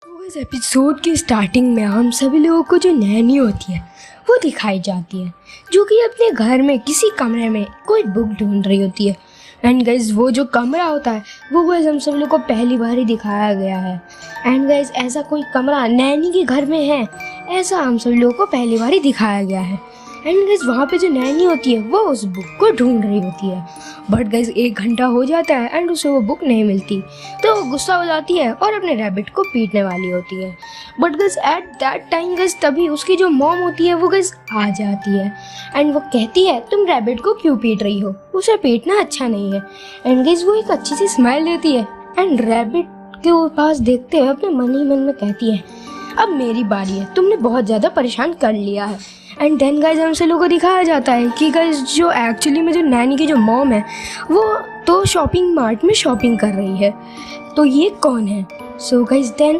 तो इस एपिसोड की स्टार्टिंग में हम सभी लोगों को जो नैनी होती है वो दिखाई जाती है, जो कि अपने घर में किसी कमरे में कोई बुक ढूंढ रही होती है। एंड गाइज वो जो कमरा होता है वो गाइज हम सब लोग को पहली बार ही दिखाया गया है। एंड गाइज ऐसा कोई कमरा नैनी के घर में है, ऐसा हम सब लोगों को पहली बार ही दिखाया गया है। एंड गाइज वहाँ पे जो नैनी होती है वो उस बुक को ढूंढ रही होती है, बट गाइज 1 घंटा हो जाता है एंड उसे वो बुक नहीं मिलती, तो वो गुस्सा हो जाती है और अपने रैबिट को पीटने वाली होती है। But guys at that time guys तभी उसकी जो मॉम होती है वो गाइज आ जाती है एंड वो कहती है तुम रैबिट को क्यों पीट रही हो, उसे पीटना अच्छा नहीं है। एंड गाइज वो एक अच्छी सी स्माइल देती है एंड रैबिट के पास देखते हुए अपने मन ही मन में कहती है अब मेरी बारी है, तुमने बहुत ज़्यादा परेशान कर लिया है। एंड देन गाइज हमसे लोगों को दिखाया जाता है कि गाइज जो एक्चुअली में जो नैनी की जो मॉम है वो तो शॉपिंग मार्ट में शॉपिंग कर रही है, तो ये कौन है। सो गाइज देन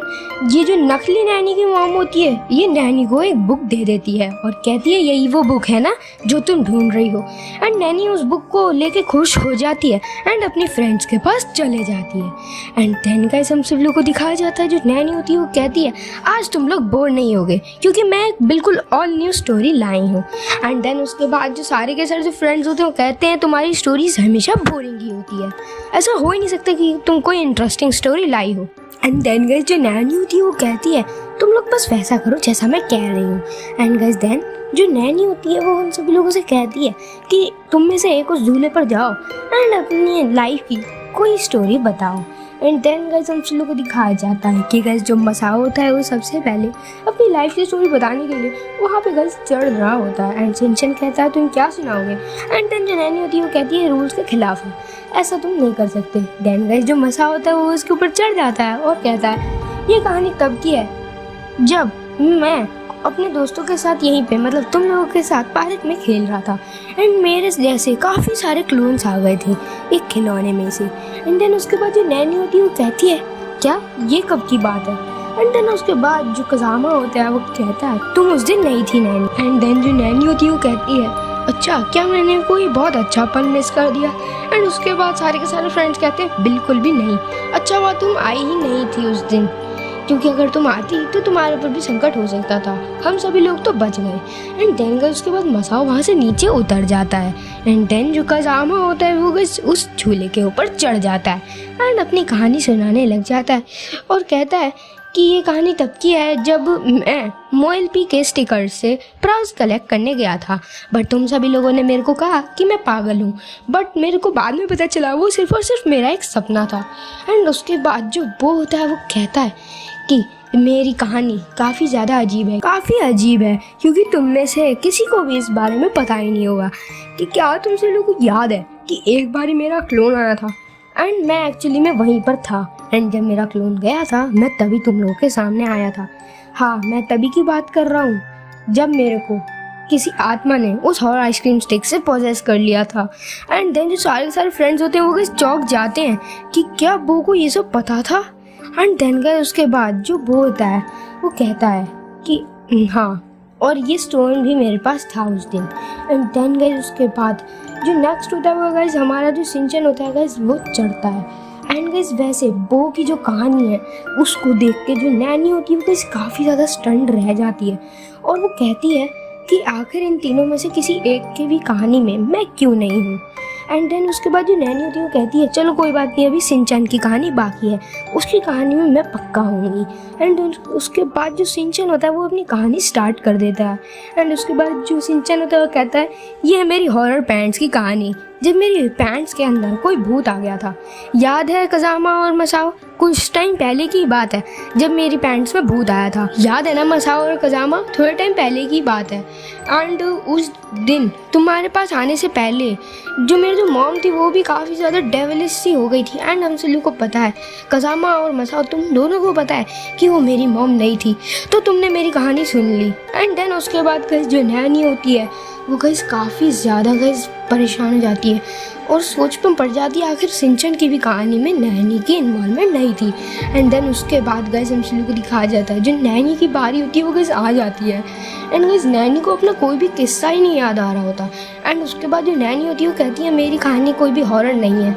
ये जो नकली नैनी की मॉम होती है ये नैनी को एक बुक दे देती है और कहती है यही वो बुक है ना जो तुम ढूंढ रही हो। एंड नैनी उस बुक को लेके खुश हो जाती है एंड अपनी फ्रेंड्स के पास चले जाती है। एंड देन गाइज हम सब लोग को दिखाया जाता है जो नैनी होती है वो कहती है आज तुम लोग बोर नहीं होगे क्योंकि मैं एक बिल्कुल ऑल न्यू स्टोरी लाई हूँ। एंड देन उसके बाद जो सारे के सारे जो फ्रेंड्स होते हैं वो कहते हैं तुम्हारी स्टोरीज हमेशा बोरिंग ही होती है, ऐसा हो ही नहीं सकता कि तुम कोई इंटरेस्टिंग स्टोरी लाई हो। एंड देन गाइज जो नैनी होती है वो कहती है तुम लोग बस वैसा करो जैसा मैं कह रही हूँ। एंड गाइज देन जो नैनी होती है वो उन सभी लोगों से कहती है कि तुम में से एक उस झूले पर जाओ एंड अपनी लाइफ की कोई स्टोरी बताओ। एंड देन गाइज हम सब लोगों को दिखाया जाता है कि गाइज जो मसाओ होता है वो सबसे पहले अपनी लाइफ की स्टोरी बताने के लिए वहाँ पे गाइज चढ़ रहा होता है एंड सिंचन कहता है तुम क्या सुनाओगे। एंड देन जो नैनी होती है वो कहती है रूल्स के खिलाफ है, ऐसा तुम नहीं कर सकते। देन गाइज जो मसा होता है वो उसके ऊपर चढ़ जाता है और कहता है ये कहानी तब की है जब मैं अपने दोस्तों के साथ यहीं पे मतलब तुम लोगों के साथ पार्क में खेल रहा था एंड मेरे जैसे काफ़ी सारे क्लोन्स आ गए थे एक खिलौने में से। एंड देन उसके बाद जो नैनी होती है वो कहती है क्या ये कब की बात है। एंड देन उसके बाद जो कजामा होता है वो कहता है तुम उस दिन नहीं थी नैनी। एंड देन जो नैनी होती है वो कहती है अच्छा क्या मैंने कोई बहुत अच्छा पल मिस कर दिया। एंड उसके बाद सारे के सारे फ्रेंड्स कहते हैं बिल्कुल भी नहीं, अच्छा हुआ तुम आई ही नहीं थी उस दिन, क्योंकि अगर तुम आती तो तुम्हारे ऊपर भी संकट हो सकता था, हम सभी लोग तो बच गए। एंड देन गाइस उसके बाद मसाओ वहाँ से नीचे उतर जाता है एंड देन जो कजामा होता है वो गाइस उस झूले के ऊपर चढ़ जाता है एंड अपनी कहानी सुनाने लग जाता है और कहता है कि ये कहानी तब की है जब मैं मोएलपी के स्टिकर से प्राउज कलेक्ट करने गया था, बट तुम सभी लोगों ने मेरे को कहा कि मैं पागल हूँ, बट मेरे को बाद में पता चला वो सिर्फ और सिर्फ मेरा एक सपना था। एंड उसके बाद जो वो होता है वो कहता है कि मेरी कहानी काफ़ी ज़्यादा अजीब है क्योंकि तुम में से किसी को भी इस बारे में पता ही नहीं होगा कि क्या तुम सभी लोगों को याद है कि एक बार मेरा क्लोन आया था एंड मैं एक्चुअली में वहीं पर था एंड जब मेरा क्लोन गया था मैं तभी तुम लोगों के सामने आया था। हाँ मैं तभी की बात कर रहा हूँ जब मेरे को किसी आत्मा ने उस हॉरर आइसक्रीम स्टिक से पॉजेस कर लिया था। एंड देन जो सारे फ्रेंड्स होते हैं वो किस चौक जाते हैं कि क्या बो को ये सब पता था। एंड देन गए उसके बाद जो बो होता है वो कहता है कि हाँ और ये स्टोन भी मेरे पास था उस दिन। एंड देन गए उसके बाद जो नेक्स्ट होता है वो गाइस हमारा जो सिंचन होता है गाइस वो चढ़ता है। एंड गाइस वैसे बो की जो कहानी है उसको देख के जो नैनी होती है वो गाइस काफ़ी ज़्यादा स्टन्ड रह जाती है और वो कहती है कि आखिर इन तीनों में से किसी एक की भी कहानी में मैं क्यों नहीं हूँ। एंड देन उसके बाद जो नैनी होती है वो कहती है चलो कोई बात नहीं अभी सिंचन की कहानी बाकी है, उसकी कहानी में मैं पक्का होंगी। एंड उसके बाद जो सिंचन होता है वो अपनी कहानी स्टार्ट कर देता है। एंड उसके बाद जो सिंचन होता है वो कहता है ये है मेरी हॉरर पैंट्स की कहानी, जब मेरी पैंट्स के अंदर कोई भूत आ गया था, याद है कजामा और मसाओ, कुछ टाइम पहले की बात है जब मेरी पैंट्स में भूत आया था, याद है ना मसाओ और कजामा, थोड़े टाइम पहले की बात है। एंड उस दिन तुम्हारे पास आने से पहले जो मेरी जो मॉम थी वो भी काफ़ी ज़्यादा डेविलिश सी हो गई थी। एंड हम सभी को पता है कजामा और मसाओ तुम दोनों को पता है कि वो मेरी मॉम नहीं थी, तो तुमने मेरी कहानी सुन ली। एंड देन उसके बाद गाइस जो नैनी होती है वो गाइस काफ़ी ज़्यादा गाइस परेशान हो जाती है और सोच में पड़ जाती है आखिर सिंचन की भी कहानी में नैनी की इन्वॉल्वमेंट नहीं थी। एंड देन उसके बाद गाइस हम सभी को दिखाया जाता है जो नैनी की बारी होती है वो गाइस आ जाती है एंड गाइस नैनी को अपना कोई भी किस्सा ही नहीं याद आ रहा होता। एंड उसके बाद जो नैनी होती है वो कहती है मेरी कहानी कोई भी हॉरर नहीं है,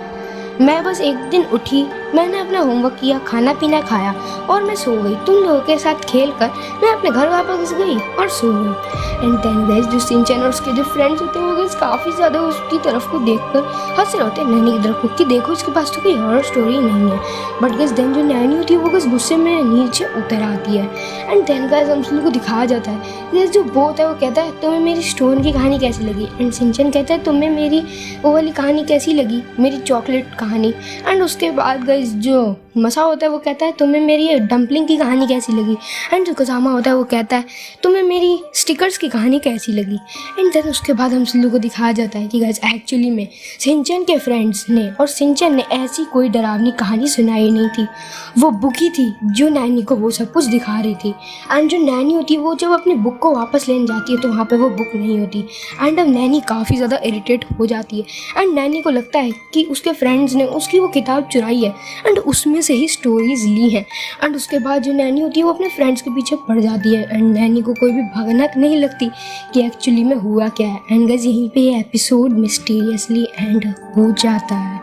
मैं बस एक दिन उठी मैंने अपना होमवर्क किया, खाना पीना खाया और मैं सो गई। तुम लोगों के साथ खेल कर मैं अपने घर वापस गई और सो गई। एंड देन गाइस जो सिंचन और उसके जो फ्रेंड्स होते हैं वो गाइस काफ़ी ज़्यादा उसकी तरफ को देखकर हंस रहे होते हैं नैनी की तरफ को कि देखो इसके पास तो कोई हॉरर स्टोरी नहीं है। बट गाइस देन जो नैनी होती है वो गाइस गुस्से में नीचे उतर आती है। एंड देन गाइस हम सभी को दिखाया जाता है गाइस जो बोथ है वो कहता है तुम्हें मेरी स्टोन की कहानी कैसी लगी। एंड सिंचन कहता है तुम्हें मेरी वो वाली कहानी कैसी लगी, मेरी चॉकलेट कहानी। एंड उसके बाद गाइस जो मसा होता है वो कहता है तुम्हें मेरी डम्पलिंग की कहानी कैसी लगी। एंड जो कसामा होता है वो कहता है तुम्हें मेरी स्टिकर्स की कहानी कैसी लगी। एंड देन उसके बाद हम सभी को दिखाया जाता है कि गाइस एक्चुअली में सिंचन के फ्रेंड्स ने और सिंचन ने ऐसी कोई डरावनी कहानी सुनाई नहीं थी, वो बुक ही थी जो नैनी को वो सब कुछ दिखा रही थी। एंड जो नैनी होती है वो जब अपनी बुक को वापस लेने जाती है तो वहाँ पे वो बुक नहीं होती। एंड अब नैनी काफ़ी ज़्यादा इरिटेट हो जाती है। एंड नैनी को लगता है कि उसके फ्रेंड्स ने उसकी वो किताब चुराई है एंड उसमें से ही स्टोरीज ली हैं। एंड उसके बाद जो नैनी होती है वो अपने फ्रेंड्स के पीछे पड़ जाती है। एंड नैनी को कोई भी भनक नहीं लगती कि एक्चुअली में हुआ क्या है। एंड गाइस यहीं पे ये एपिसोड मिस्टीरियसली एंड हो जाता है।